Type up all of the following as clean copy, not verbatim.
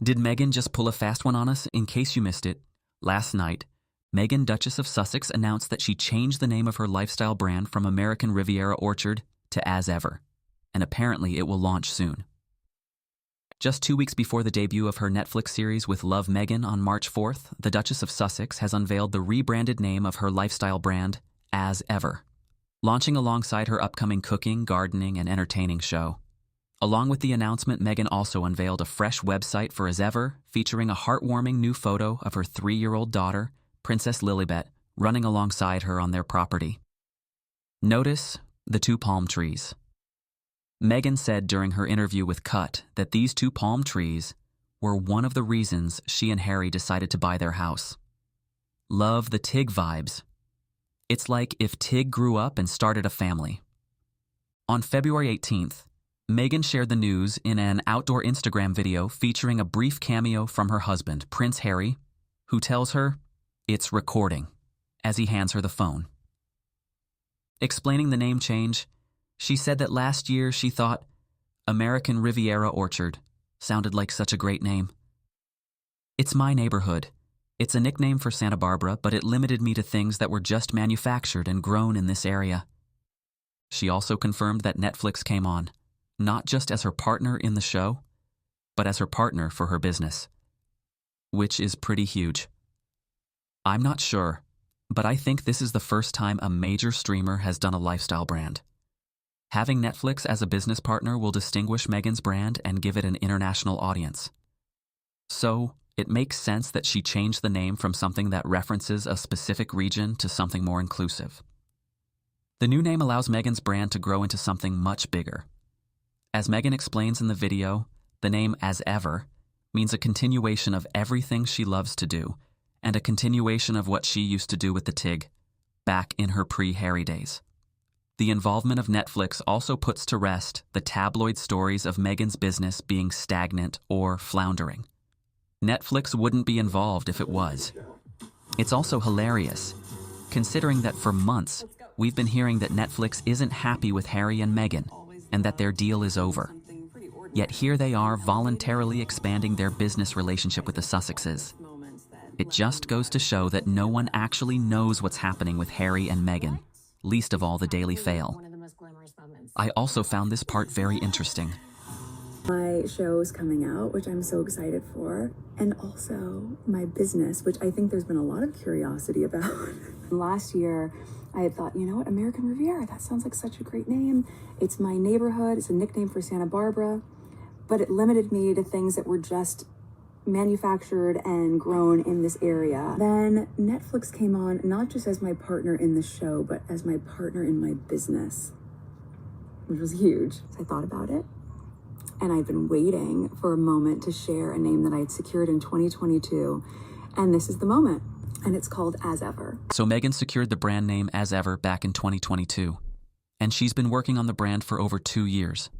Did Meghan just pull a fast one on us? In case you missed it, last night, Meghan Duchess of Sussex announced that she changed the name of her lifestyle brand from American Riviera Orchard to As Ever, and apparently it will launch soon. Just 2 weeks before the debut of her Netflix series with Love Meghan on March 4th, the Duchess of Sussex has unveiled the rebranded name of her lifestyle brand, As Ever, launching alongside her upcoming cooking, gardening, and entertaining show. Along with the announcement, Meghan also unveiled a fresh website for As Ever, featuring a heartwarming new photo of her 3-year-old daughter, Princess Lilibet, running alongside her on their property. Notice the 2 palm trees. Meghan said during her interview with Cut that these 2 palm trees were one of the reasons she and Harry decided to buy their house. Love the Tig vibes. It's like if Tig grew up and started a family. On February 18th, Meghan shared the news in an outdoor Instagram video featuring a brief cameo from her husband, Prince Harry, who tells her it's recording as he hands her the phone. Explaining the name change, she said that last year she thought American Riviera Orchard sounded like such a great name. It's my neighborhood. It's a nickname for Santa Barbara, but it limited me to things that were just manufactured and grown in this area. She also confirmed that Netflix came on, not just as her partner in the show, but as her partner for her business, which is pretty huge. I'm not sure, but I think this is the first time a major streamer has done a lifestyle brand. Having Netflix as a business partner will distinguish Meghan's brand and give it an international audience. So, it makes sense that she changed the name from something that references a specific region to something more inclusive. The new name allows Meghan's brand to grow into something much bigger. As Meghan explains in the video, the name As Ever means a continuation of everything she loves to do, and a continuation of what she used to do with the Tig, back in her pre-Harry days. The involvement of Netflix also puts to rest the tabloid stories of Meghan's business being stagnant or floundering. Netflix wouldn't be involved if it was. It's also hilarious, considering that for months, we've been hearing that Netflix isn't happy with Harry and Meghan, and that their deal is over. Yet here they are voluntarily expanding their business relationship with the Sussexes. It just goes to show that no one actually knows what's happening with Harry and Meghan, least of all the Daily Fail. I also found this part very interesting. My show is coming out, which I'm so excited for, and also my business, which I think there's been a lot of curiosity about. Last year, I had thought, you know what, American Riviera, that sounds like such a great name. It's my neighborhood, it's a nickname for Santa Barbara, but it limited me to things that were just manufactured and grown in this area. Then Netflix came on, not just as my partner in the show, but as my partner in my business, which was huge. So I thought about it, and I've been waiting for a moment to share a name that I had secured in 2022, and this is the moment. And it's called As Ever. So Meghan secured the brand name As Ever back in 2022, and she's been working on the brand for over 2 years.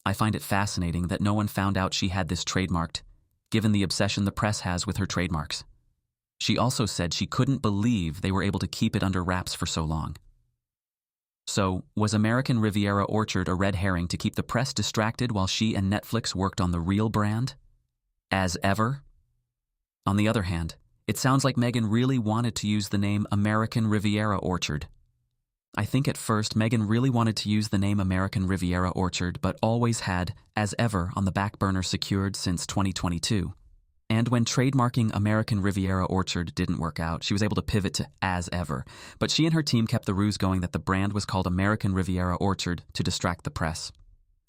I find it fascinating that no one found out she had this trademarked, given the obsession the press has with her trademarks. She also said she couldn't believe they were able to keep it under wraps for so long. So, was American Riviera Orchard a red herring to keep the press distracted while she and Netflix worked on the real brand? As Ever? On the other hand, it sounds like Meghan really wanted to use the name American Riviera Orchard. I think at first Meghan really wanted to use the name American Riviera Orchard, but always had As Ever on the back burner secured since 2022. And when trademarking American Riviera Orchard didn't work out, she was able to pivot to As Ever. But she and her team kept the ruse going that the brand was called American Riviera Orchard to distract the press.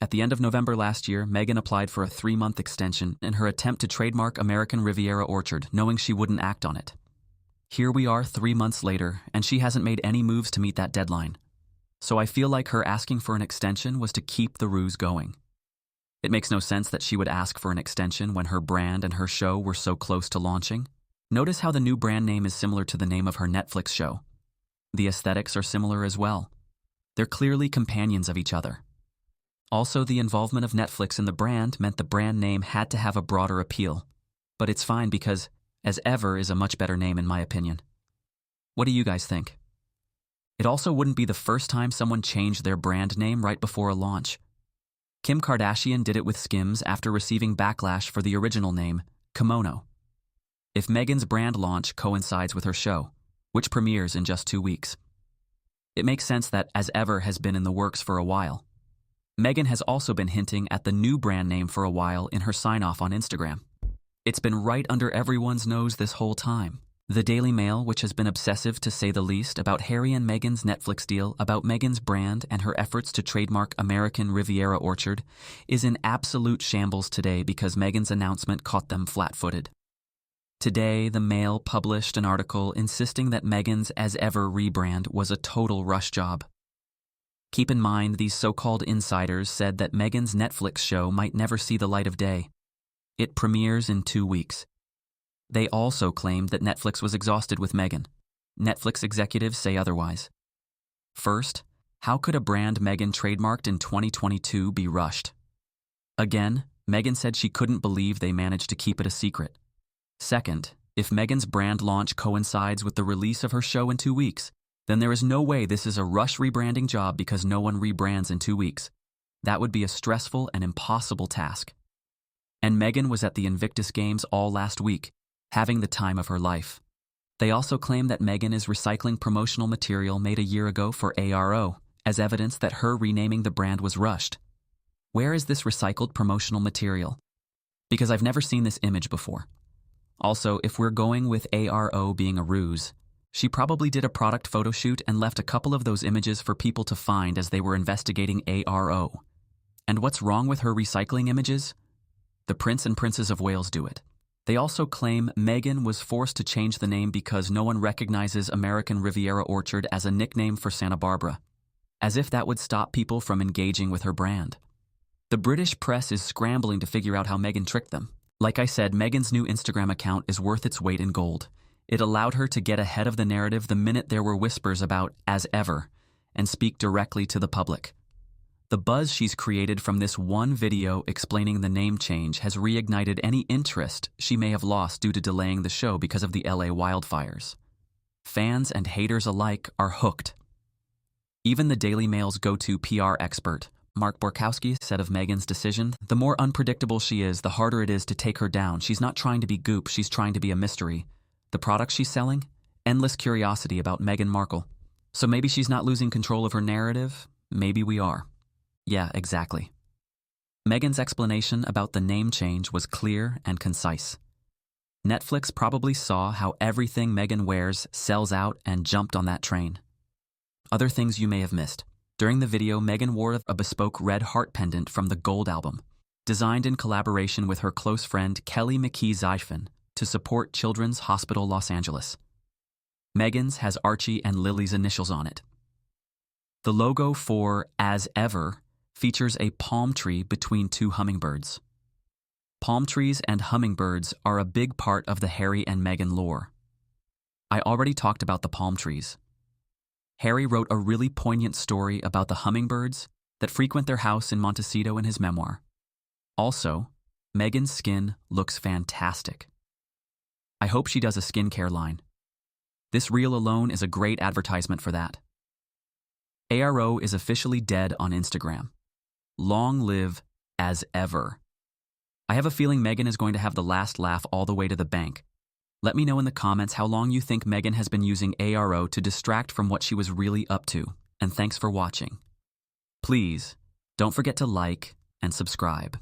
At the end of November last year, Meghan applied for a 3-month extension in her attempt to trademark American Riviera Orchard, knowing she wouldn't act on it. Here we are 3 months later, and she hasn't made any moves to meet that deadline. So I feel like her asking for an extension was to keep the ruse going. It makes no sense that she would ask for an extension when her brand and her show were so close to launching. Notice how the new brand name is similar to the name of her Netflix show. The aesthetics are similar as well. They're clearly companions of each other. Also, the involvement of Netflix in the brand meant the brand name had to have a broader appeal. But it's fine because As Ever is a much better name in my opinion. What do you guys think? It also wouldn't be the first time someone changed their brand name right before a launch. Kim Kardashian did it with Skims after receiving backlash for the original name, Kimono. If Meghan's brand launch coincides with her show, which premieres in just 2 weeks, it makes sense that As Ever has been in the works for a while. Meghan has also been hinting at the new brand name for a while in her sign-off on Instagram. It's been right under everyone's nose this whole time. The Daily Mail, which has been obsessive to say the least about Harry and Meghan's Netflix deal, about Meghan's brand and her efforts to trademark American Riviera Orchard, is in absolute shambles today because Meghan's announcement caught them flat-footed. Today, the Mail published an article insisting that Meghan's As Ever rebrand was a total rush job. Keep in mind, these so-called insiders said that Meghan's Netflix show might never see the light of day. It premieres in 2 weeks. They also claimed that Netflix was exhausted with Meghan. Netflix executives say otherwise. First, how could a brand Meghan trademarked in 2022 be rushed? Again, Meghan said she couldn't believe they managed to keep it a secret. Second, if Meghan's brand launch coincides with the release of her show in 2 weeks, then there is no way this is a rush rebranding job because no one rebrands in 2 weeks. That would be a stressful and impossible task. And Meghan was at the Invictus Games all last week, having the time of her life. They also claim that Meghan is recycling promotional material made a year ago for ARO, as evidence that her renaming the brand was rushed. Where is this recycled promotional material? Because I've never seen this image before. Also, if we're going with ARO being a ruse, she probably did a product photo shoot and left a couple of those images for people to find as they were investigating ARO. And what's wrong with her recycling images? The Prince and Princess of Wales do it. They also claim Meghan was forced to change the name because no one recognizes American Riviera Orchard as a nickname for Santa Barbara, as if that would stop people from engaging with her brand. The British press is scrambling to figure out how Meghan tricked them. Like I said, Meghan's new Instagram account is worth its weight in gold. It allowed her to get ahead of the narrative the minute there were whispers about As Ever and speak directly to the public. The buzz she's created from this one video explaining the name change has reignited any interest she may have lost due to delaying the show because of the LA wildfires. Fans and haters alike are hooked. Even the Daily Mail's go-to PR expert, Mark Borkowski, said of Meghan's decision, "The more unpredictable she is, the harder it is to take her down. She's not trying to be goop, she's trying to be a mystery. The product she's selling? Endless curiosity about Meghan Markle. So maybe she's not losing control of her narrative? Maybe we are." Yeah, exactly. Meghan's explanation about the name change was clear and concise. Netflix probably saw how everything Meghan wears sells out and jumped on that train. Other things you may have missed. During the video, Meghan wore a bespoke red heart pendant from the Gold album, designed in collaboration with her close friend Kelly McKee-Zyphon to support Children's Hospital Los Angeles. Meghan's has Archie and Lily's initials on it. The logo for As Ever features a palm tree between 2 hummingbirds. Palm trees and hummingbirds are a big part of the Harry and Meghan lore. I already talked about the palm trees. Harry wrote a really poignant story about the hummingbirds that frequent their house in Montecito in his memoir. Also, Meghan's skin looks fantastic. I hope she does a skincare line. This reel alone is a great advertisement for that. ARO is officially dead on Instagram. Long live As Ever. I have a feeling Meghan is going to have the last laugh all the way to the bank. Let me know in the comments how long you think Meghan has been using ARO to distract from what she was really up to. And thanks for watching. Please, don't forget to like and subscribe.